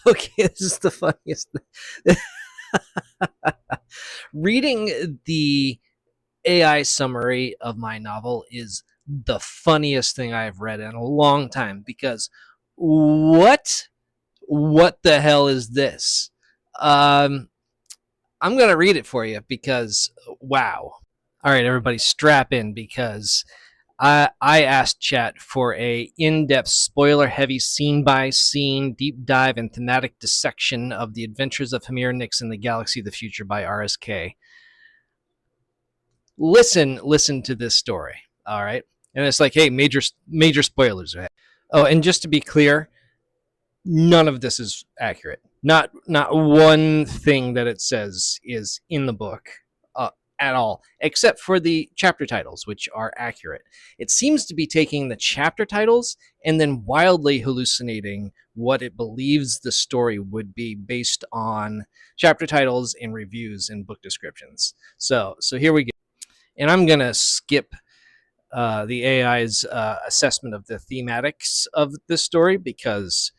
Okay, this is the funniest thing. Reading the AI summary of my novel is the funniest thing I've read in a long time because what what the hell is this? Um, I'm gonna read it for you because wow. All right, everybody, strap in because I asked Chat for a in-depth, spoiler-heavy, scene-by-scene deep dive and thematic dissection of the adventures of Hamir Nix in the Galaxy of the Future by RSK. Listen to this story, all right? And it's like, hey, major spoilers, right? Oh, and just to be clear, none of this is accurate. Not one thing that it says is in the book at all, except for the chapter titles, which are accurate. It seems to be taking the chapter titles and then wildly hallucinating what it believes the story would be based on chapter titles and reviews and book descriptions. So here we go. And I'm gonna skip the AI's assessment of the thematics of this story because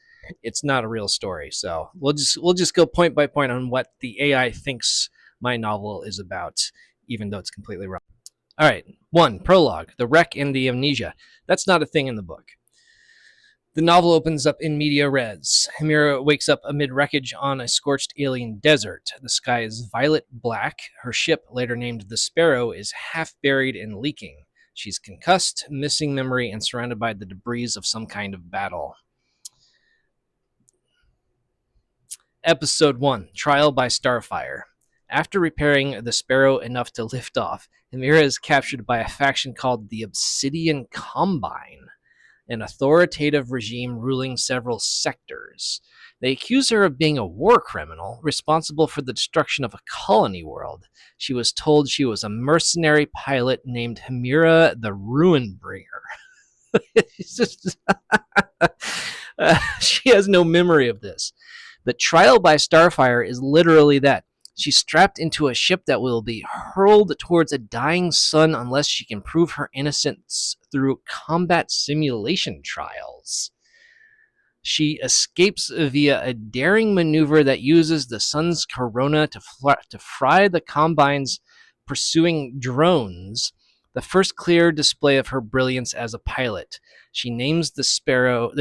it's not a real story. So we'll just go point by point on what the AI thinks my novel is about, even though it's completely wrong. All right, 1. Prologue: The Wreck and the Amnesia. That's not a thing in the book. The novel opens up in media res. Hamira wakes up amid wreckage on a scorched alien desert. The sky is violet black. Her ship, later named the Sparrow, is half buried and leaking. She's concussed, missing memory, and surrounded by the debris of some kind of battle. Episode 1: Trial by Starfire. After repairing the Sparrow enough to lift off, Hamira is captured by a faction called the Obsidian Combine, an authoritative regime ruling several sectors. They accuse her of being a war criminal responsible for the destruction of a colony world. She was told she was a mercenary pilot named Hamira the Ruinbringer. She has no memory of this. The trial by Starfire is literally that. She's strapped into a ship that will be hurled towards a dying sun unless she can prove her innocence through combat simulation trials. She escapes via a daring maneuver that uses the sun's corona to fry the Combine's pursuing drones, the first clear display of her brilliance as a pilot. She names the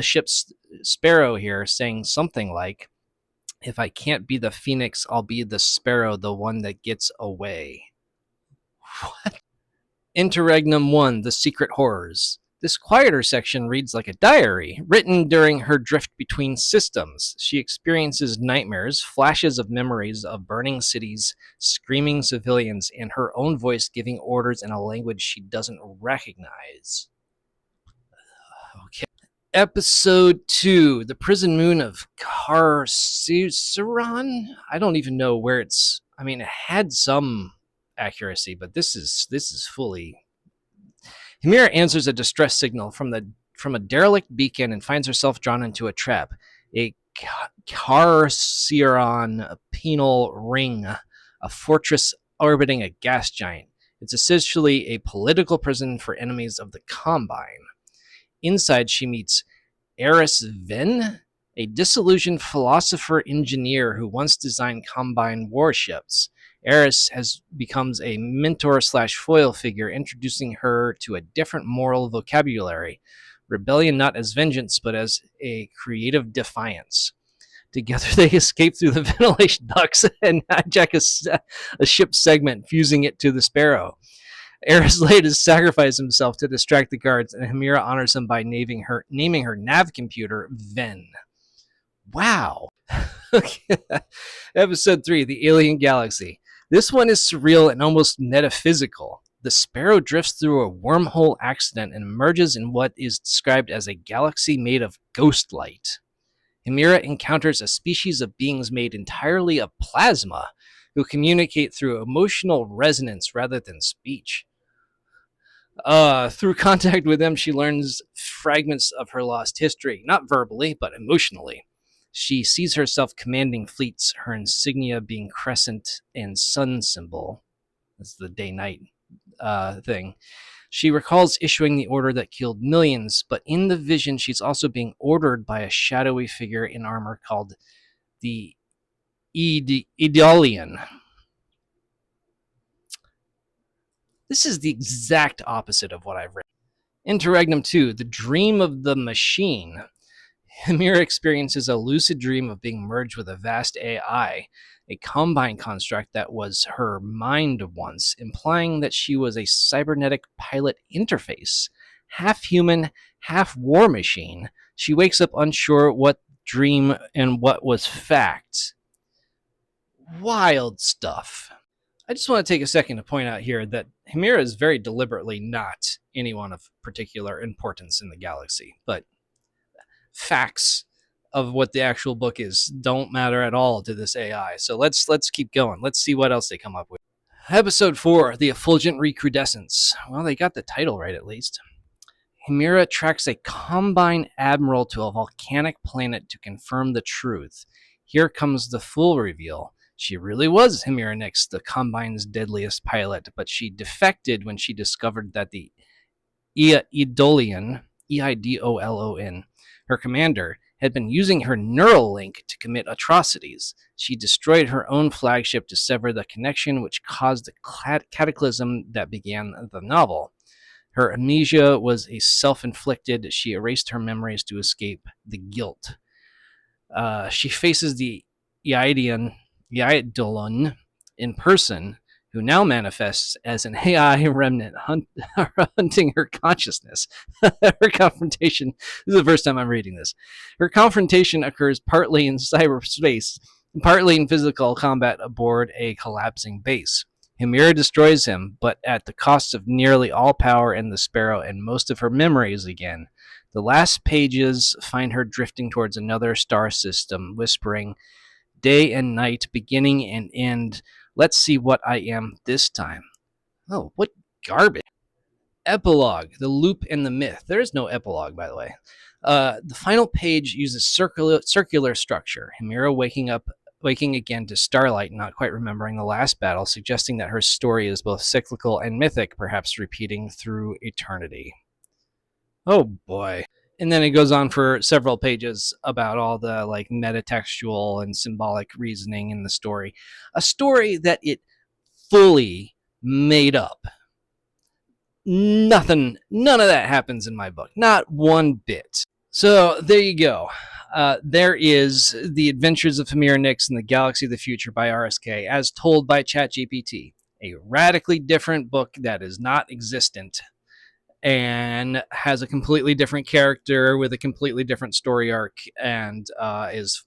ship's Sparrow here, saying something like, if I can't be the Phoenix, I'll be the Sparrow, the one that gets away. What? Interregnum 1: The Secret Horrors. This quieter section reads like a diary, written during her drift between systems. She experiences nightmares, flashes of memories of burning cities, screaming civilians, and her own voice giving orders in a language she doesn't recognize. Okay. Episode 2: The Prison Moon of Carceran. I don't even know where it's. I mean, it had some accuracy, but this is fully. Hamira answers a distress signal from a derelict beacon and finds herself drawn into a trap. A Carceran penal ring, a fortress orbiting a gas giant. It's essentially a political prison for enemies of the Combine. Inside, she meets Eris Ven, a disillusioned philosopher-engineer who once designed Combine warships. Eris becomes a mentor/foil figure, introducing her to a different moral vocabulary. Rebellion not as vengeance, but as a creative defiance. Together, they escape through the ventilation ducts and hijack a ship segment, fusing it to the Sparrow. Eris later sacrifices himself to distract the guards, and Hamira honors him by naming her nav computer Ven. Wow. Episode 3: The Alien Galaxy. This one is surreal and almost metaphysical. The Sparrow drifts through a wormhole accident and emerges in what is described as a galaxy made of ghost light. Hamira encounters a species of beings made entirely of plasma who communicate through emotional resonance rather than speech. Through contact with them, she learns fragments of her lost history, not verbally, but emotionally. She sees herself commanding fleets, her insignia being crescent and sun symbol. That's the day-night thing. She recalls issuing the order that killed millions, but in the vision, she's also being ordered by a shadowy figure in armor called the Idolian. This is the exact opposite of what I've read. Interregnum 2, the dream of the machine. Hemira experiences a lucid dream of being merged with a vast AI, a combine construct that was her mind once, implying that she was a cybernetic pilot interface, half human, half war machine. She wakes up unsure what dream and what was fact. Wild stuff. I just want to take a second to point out here that Hemira is very deliberately not anyone of particular importance in the galaxy, but facts of what the actual book is don't matter at all to this AI. So let's keep going. Let's see what else they come up with. Episode 4, The Effulgent Recrudescence. Well, they got the title right at least. Hemira tracks a Combine admiral to a volcanic planet to confirm the truth. Here comes the full reveal. She really was Hemira Nix, the Combine's deadliest pilot, but she defected when she discovered that the Eidolon, Eidolon, her commander, had been using her neural link to commit atrocities. She destroyed her own flagship to sever the connection, which caused the cataclysm that began the novel. Her amnesia was a self-inflicted. She erased her memories to escape the guilt. She faces the Eidolon in person, who now manifests as an AI remnant hunting her consciousness. Her confrontation, this is the first time I'm reading this. Her confrontation occurs partly in cyberspace, partly in physical combat aboard a collapsing base. Hemira destroys him, but at the cost of nearly all power in the Sparrow and most of her memories again. The last pages find her drifting towards another star system, whispering, "Day and night, beginning and end. Let's see what I am this time." Oh, what garbage. Epilogue, The Loop and the Myth. There is no epilogue, by the way. The final page uses circular structure. Hemira waking again to starlight, not quite remembering the last battle, suggesting that her story is both cyclical and mythic, perhaps repeating through eternity. Oh boy. And then it goes on for several pages about all the like metatextual and symbolic reasoning in the story. A story that it fully made up. None of that happens in my book. Not one bit. So there you go. There is The Adventures of Hemira Nix in the Galaxy of the Future by RSK, as told by ChatGPT. A radically different book that is not existent and has a completely different character with a completely different story arc and is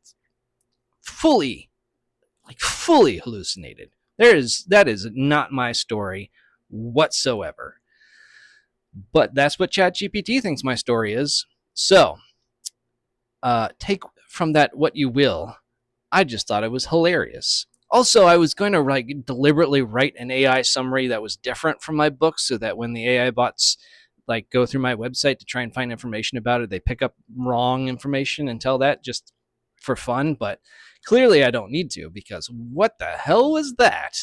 fully hallucinated. That is not my story whatsoever. But that's what ChatGPT thinks my story is. So, take from that what you will. I just thought it was hilarious. Also, I was going to deliberately write an AI summary that was different from my book so that when the AI bots go through my website to try and find information about it, they pick up wrong information and tell that just for fun. But clearly I don't need to, because what the hell was that?